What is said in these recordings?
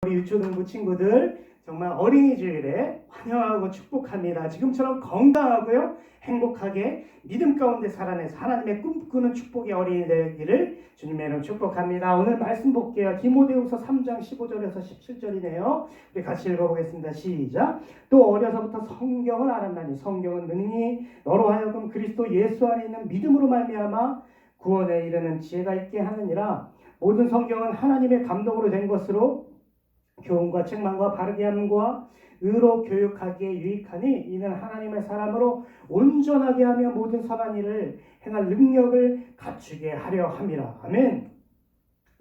우리 유초등부 친구들 정말 어린이 주일에 환영하고 축복합니다. 지금처럼 건강하고요, 행복하게 믿음 가운데 살아내서 하나님의 꿈꾸는 축복의 어린이 되기를 주님의 이름으로 축복합니다. 오늘 말씀 볼게요. 디모데후서 3장 15절에서 17절이네요. 우리 같이 읽어보겠습니다. 시작. 또 어려서부터 성경을 알았나니 성경은 능히 너로 하여금 그리스도 예수 안에 있는 믿음으로 말미암아 구원에 이르는 지혜가 있게 하느니라. 모든 성경은 하나님의 감동으로 된 것으로 교훈과 책망과 바르게 함과 의로 교육하기에 유익하니 이는 하나님의 사람으로 온전하게 하며 모든 선한 일을 행할 능력을 갖추게 하려 함이라. 아멘.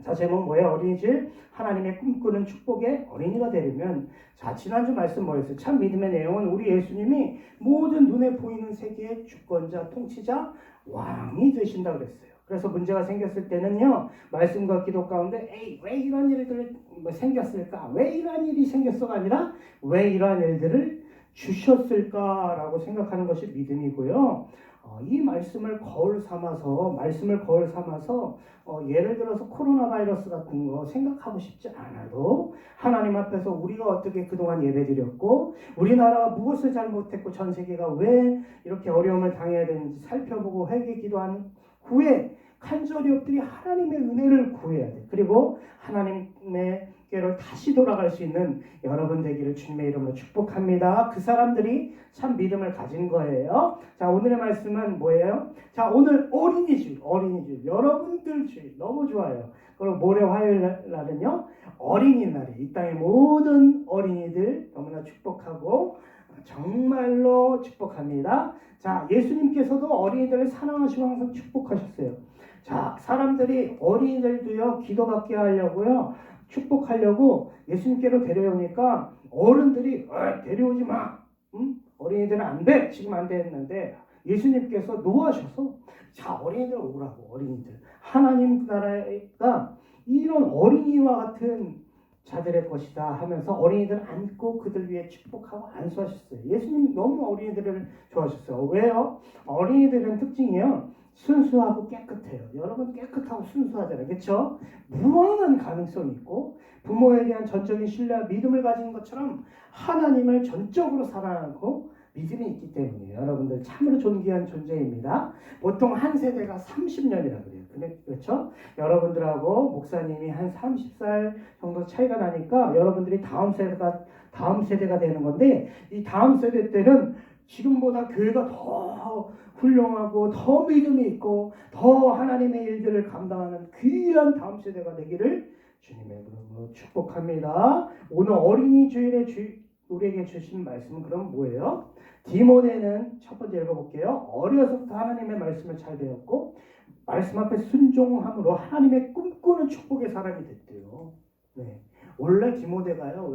자, 제목 뭐예요? 어린이집 하나님의 꿈꾸는 축복의 어린이가 되려면, 자, 지난주 말씀 뭐였어요? 참 믿음의 내용은 우리 예수님이 모든 눈에 보이는 세계의 주권자, 통치자, 왕이 되신다 그랬어요. 그래서 문제가 생겼을 때는요, 말씀과 기도 가운데 왜 이런 일들이 생겼을까? 왜 이런 일이 생겼어가 아니라 왜 이러한 일들을 주셨을까라고 생각하는 것이 믿음이고요. 이 말씀을 거울 삼아서 예를 들어서 코로나 바이러스 같은 거 생각하고 싶지 않아도 하나님 앞에서 우리가 어떻게 그동안 예배드렸고 우리나라가 무엇을 잘못했고 전 세계가 왜 이렇게 어려움을 당해야 되는지 살펴보고 회개 기도한 후에 간절히 엎드려 하나님의 은혜를 구해야 돼. 그리고 하나님께로 다시 돌아갈 수 있는 여러분 되기를 주님의 이름으로 축복합니다. 그 사람들이 참 믿음을 가진 거예요. 자, 오늘의 말씀은 뭐예요? 자, 오늘 어린이집 여러분들 주일 너무 좋아요. 그리고 모레 화요일 날은요, 어린이날이 이 땅의 모든 어린이들 너무나 축복하고 정말로 축복합니다. 자, 예수님께서도 어린이들을 사랑하시고 항상 축복하셨어요. 자, 사람들이 어린이들도요, 기도받게 하려고요, 축복하려고 예수님께로 데려오니까 어른들이 데려오지 마. 어린이들은 안 돼. 지금 안 돼 했는데 예수님께서 노하셔서 자, 어린이들 오라고. 어린이들. 하나님 나라가 이런 어린이와 같은 자들의 것이다 하면서 어린이들 안고 그들 위해 축복하고 안수하셨어요. 예수님 너무 어린이들을 좋아하셨어요. 왜요? 어린이들은 특징이요, 순수하고 깨끗해요. 여러분 깨끗하고 순수하잖아요. 그렇죠? 무한한 가능성이 있고 부모에 대한 전적인 신뢰와 믿음을 가진 것처럼 하나님을 전적으로 사랑하고 믿음이 있기 때문에 여러분들 참으로 존귀한 존재입니다. 보통 한 세대가 30년이라 그래요. 그렇죠? 여러분들하고 목사님이 한 30살 정도 차이가 나니까 여러분들이 다음 세대가 되는 건데, 이 다음 세대 때는 지금보다 교회가 더 훌륭하고 더 믿음이 있고 더 하나님의 일들을 감당하는 귀한 다음 세대가 되기를 주님의 이름으로 축복합니다. 오늘 어린이 주일에 우리에게 주신 말씀은 그럼 뭐예요? 디모데는 첫 번째 읽어볼게요. 어려서부터 하나님의 말씀을 잘 배웠고 말씀 앞에 순종함으로 하나님의 꿈꾸는 축복의 사람이 됐대요. 네. 원래 디모데가요,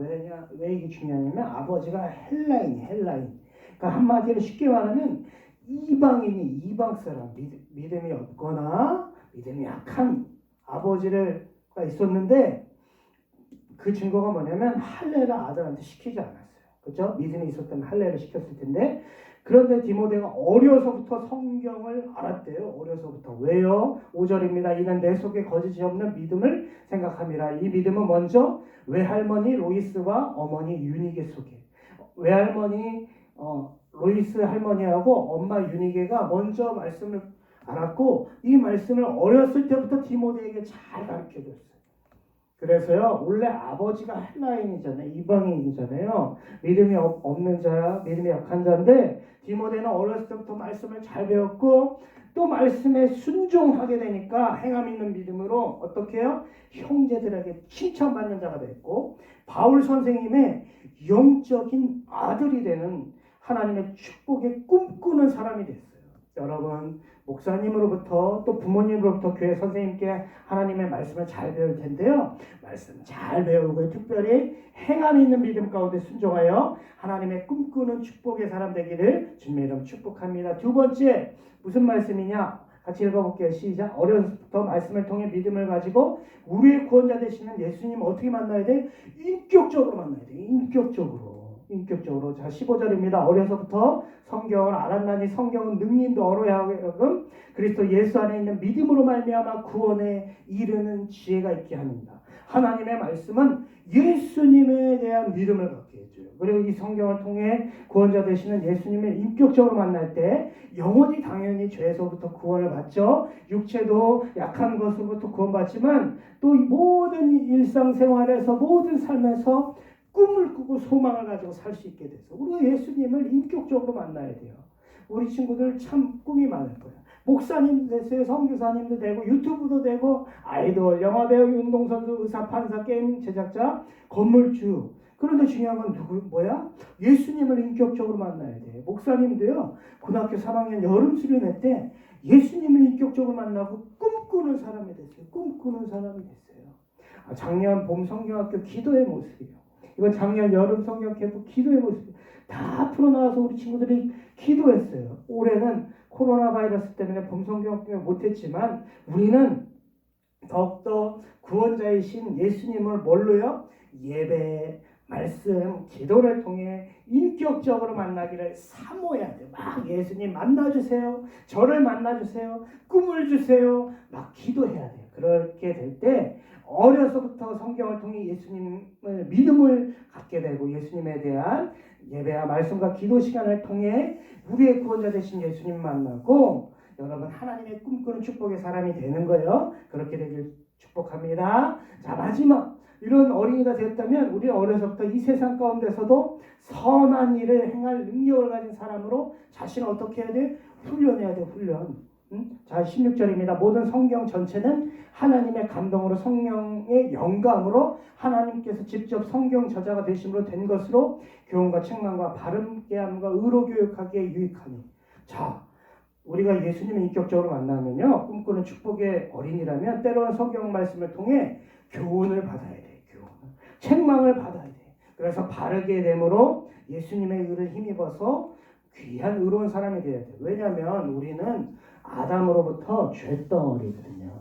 왜 이게 중요하냐면 아버지가 헬라인. 그러니까 한마디로 쉽게 말하면 이방 사람, 믿음이 없거나 믿음이 약한 아버지가 있었는데, 그 증거가 뭐냐면 할례를 아들한테 시키지 않았어요. 그렇죠? 믿음이 있었다면 할례를 시켰을 텐데, 그런데 디모데가 어려서부터 성경을 알았대요. 어려서부터. 왜요? 5절입니다. 이는 내 속에 거짓이 없는 믿음을 생각함이라. 이 믿음은 먼저 외할머니 로이스와 어머니 유니게 속에, 외할머니 로이스 할머니하고 엄마 유니게가 먼저 말씀을 알았고 이 말씀을 어렸을 때부터 디모데에게 잘 가르쳐줬어요. 그래서요, 원래 아버지가 헬라인이잖아요. 이방인이잖아요. 믿음이 없는 자야, 믿음이 약한 자인데 디모데는 어렸을 때부터 말씀을 잘 배웠고 또 말씀에 순종하게 되니까 행함 있는 믿음으로 어떻게 해요? 형제들에게 칭찬받는 자가 됐고 바울 선생님의 영적인 아들이 되는 하나님의 축복의 꿈꾸는 사람이 됐어요. 여러분, 목사님으로부터 또 부모님으로부터 교회 선생님께 하나님의 말씀을 잘 배울 텐데요, 말씀 잘 배우고 특별히 행함 있는 믿음 가운데 순종하여 하나님의 꿈꾸는 축복의 사람 되기를 주님의 이름 축복합니다. 두 번째, 무슨 말씀이냐? 같이 읽어볼게요. 시작. 어려서부터 말씀을 통해 믿음을 가지고 우리의 구원자 되시는 예수님 어떻게 만나야 돼? 인격적으로 만나야 돼. 인격적으로. 자, 15절입니다. 어려서부터 성경을 알았나니 성경은 능히 너로 하여금 그리스도 예수 안에 있는 믿음으로 말미암아 구원에 이르는 지혜가 있게 합니다. 하나님의 말씀은 예수님에 대한 믿음을 갖게 해줘요. 그리고 이 성경을 통해 구원자 되시는 예수님을 인격적으로 만날 때 영혼이 당연히 죄에서부터 구원을 받죠. 육체도 약한 것으로부터 구원받지만 또 모든 일상생활에서 모든 삶에서 꿈을 꾸고 소망을 가지고 살 수 있게 돼서 우리가 예수님을 인격적으로 만나야 돼요. 우리 친구들 참 꿈이 많을 거예요. 목사님도 됐어요. 선교사님도 되고 유튜브도 되고 아이돌, 영화배우, 운동선수, 의사, 판사, 게임 제작자, 건물주. 그런데 중요한 건 뭐야? 예수님을 인격적으로 만나야 돼. 목사님도요. 고등학교 3학년 여름 수련회 때 예수님을 인격적으로 만나고 꿈꾸는 사람이 됐어요. 꿈꾸는 사람이 됐어요. 작년 봄 성경학교 기도의 모습이에요. 이건 작년 여름 성경 캠프 기도의 모습. 다 풀어나와서 우리 친구들이 기도했어요. 올해는 코로나 바이러스 때문에 봄 성경학교 못했지만 우리는 더욱더 구원자이신 예수님을 뭘로요? 예배, 말씀, 기도를 통해 인격적으로 만나기를 사모해야 돼요. 막 예수님 만나주세요. 저를 만나주세요. 꿈을 주세요. 막 기도해야 돼요. 그렇게 될 때 어려서부터 성경을 통해 예수님을 믿음을 갖게 되고 예수님에 대한 예배와 말씀과 기도 시간을 통해 우리의 구원자 되신 예수님 만나고 여러분 하나님의 꿈꾸는 축복의 사람이 되는 거예요. 그렇게 되길 축복합니다. 자, 마지막 이런 어린이가 됐다면 우리 어려서부터 이 세상 가운데서도 선한 일을 행할 능력을 가진 사람으로 자신을 어떻게 해야 돼? 훈련해야 돼. 훈련. 자, 16절입니다. 모든 성경 전체는 하나님의 감동으로 성령의 영감으로 하나님께서 직접 성경 저자가 되심으로 된 것으로 교훈과 책망과 바른게 함과 의로 교육하기에 유익하니. 자, 우리가 예수님을 인격적으로 만나면요, 꿈꾸는 축복의 어린이라면 때로는 성경 말씀을 통해 교훈을 받아야 돼. 교훈을. 책망을 받아야 돼. 그래서 바르게 됨으로 예수님의 의를 힘입어서 귀한 의로운 사람이 되어야 돼. 왜냐하면 우리는 아담으로부터 죄덩어리거든요.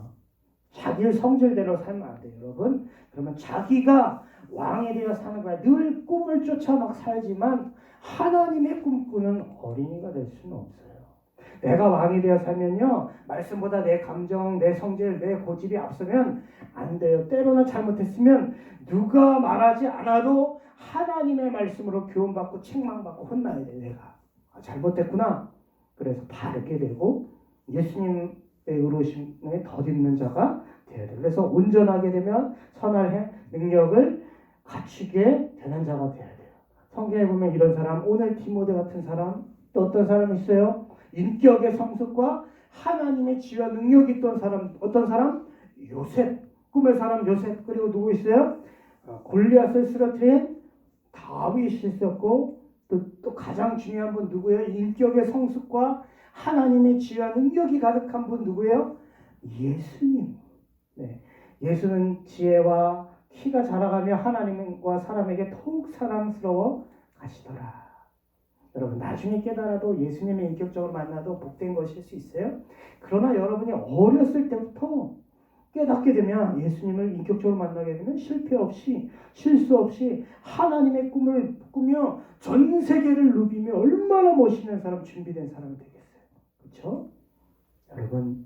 자기 성질대로 살면 안 돼요, 여러분. 그러면 자기가 왕이 되어 사는 거야. 늘 꿈을 쫓아 막 살지만 하나님의 꿈꾸는 어린이가 될 수는 없어요. 내가 왕이 되어 살면요, 말씀보다 내 감정, 내 성질, 내 고집이 앞서면 안 돼요. 때로는 잘못했으면 누가 말하지 않아도 하나님의 말씀으로 교훈받고 책망받고 혼나야 돼. 내가 잘못했구나. 그래서 바르게 되고 예수님의 의로우심에 덧입는 자가 되어야 돼요. 그래서 온전하게 되면 선할 능력을 갖추게 되는 자가 되어야 돼요. 성경에 보면 이런 사람, 오늘 디모데 같은 사람, 또 어떤 사람이 있어요? 인격의 성숙과 하나님의 지혜와 능력이 있던 사람, 어떤 사람? 요셉, 꿈의 사람 요셉. 그리고 누구 있어요? 골리앗을 쓰러뜨린 다윗이 있었고, 또 가장 중요한 분 누구예요? 인격의 성숙과 하나님의 지혜와 능력이 가득한 분 누구예요? 예수님. 네. 예수는 지혜와 키가 자라가며 하나님과 사람에게 더욱 사랑스러워 가시더라. 여러분 나중에 깨달아도 예수님을 인격적으로 만나도 복된 것일 수 있어요. 그러나 여러분이 어렸을 때부터 깨닫게 되면 예수님을 인격적으로 만나게 되면 실패 없이 실수 없이 하나님의 꿈을 꾸며 전 세계를 누비며 얼마나 멋있는 사람, 준비된 사람이 되겠어요. 그렇죠? 여러분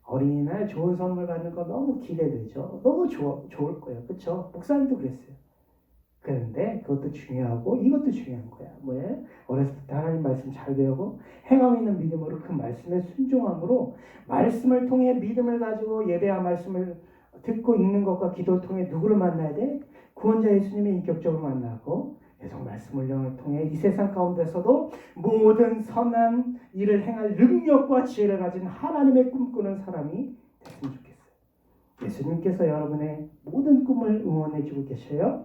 어린이날 좋은 선물 받는 거 너무 기대되죠. 너무 좋을 거예요. 그렇죠? 목사님도 그랬어요. 그런데 그것도 중요하고 이것도 중요한 거야. 뭐예요? 어렸을 때 하나님 말씀 잘 배우고 행함 있는 믿음으로 그 말씀에 순종함으로 말씀을 통해 믿음을 가지고 예배와 말씀을 듣고 읽는 것과 기도를 통해 누구를 만나야 돼? 구원자 예수님을 인격적으로 만나고 계속 말씀 훈련을 통해 이 세상 가운데서도 모든 선한 일을 행할 능력과 지혜를 가진 하나님의 꿈꾸는 사람이 됐으면 좋겠어요. 예수님께서 여러분의 모든 꿈을 응원해주고 계셔요.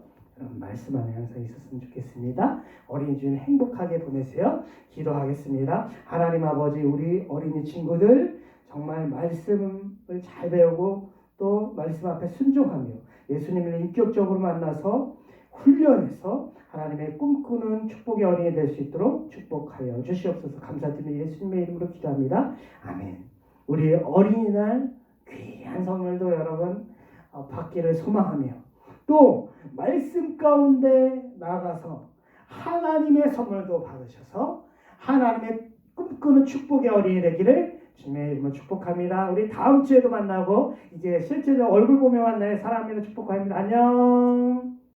말씀 안에 항상 있었으면 좋겠습니다. 어린이 주일 행복하게 보내세요. 기도하겠습니다. 하나님 아버지, 우리 어린이 친구들 정말 말씀을 잘 배우고 또 말씀 앞에 순종하며 예수님을 인격적으로 만나서 훈련해서 하나님의 꿈꾸는 축복의 어린이 될 수 있도록 축복하여 주시옵소서. 감사드리며 예수님의 이름으로 기도합니다. 아멘. 우리 어린이날 귀한 선물도 여러분 받기를 소망하며 또 말씀 가운데 나가서 하나님의 선물도 받으셔서 하나님의 꿈꾸는 축복의 어린이 되기를 주님의 이름으로 축복합니다. 우리 다음 주에도 만나고 이제 실제로 얼굴 보며 만날 사랑합니다. 축복합니다. 안녕.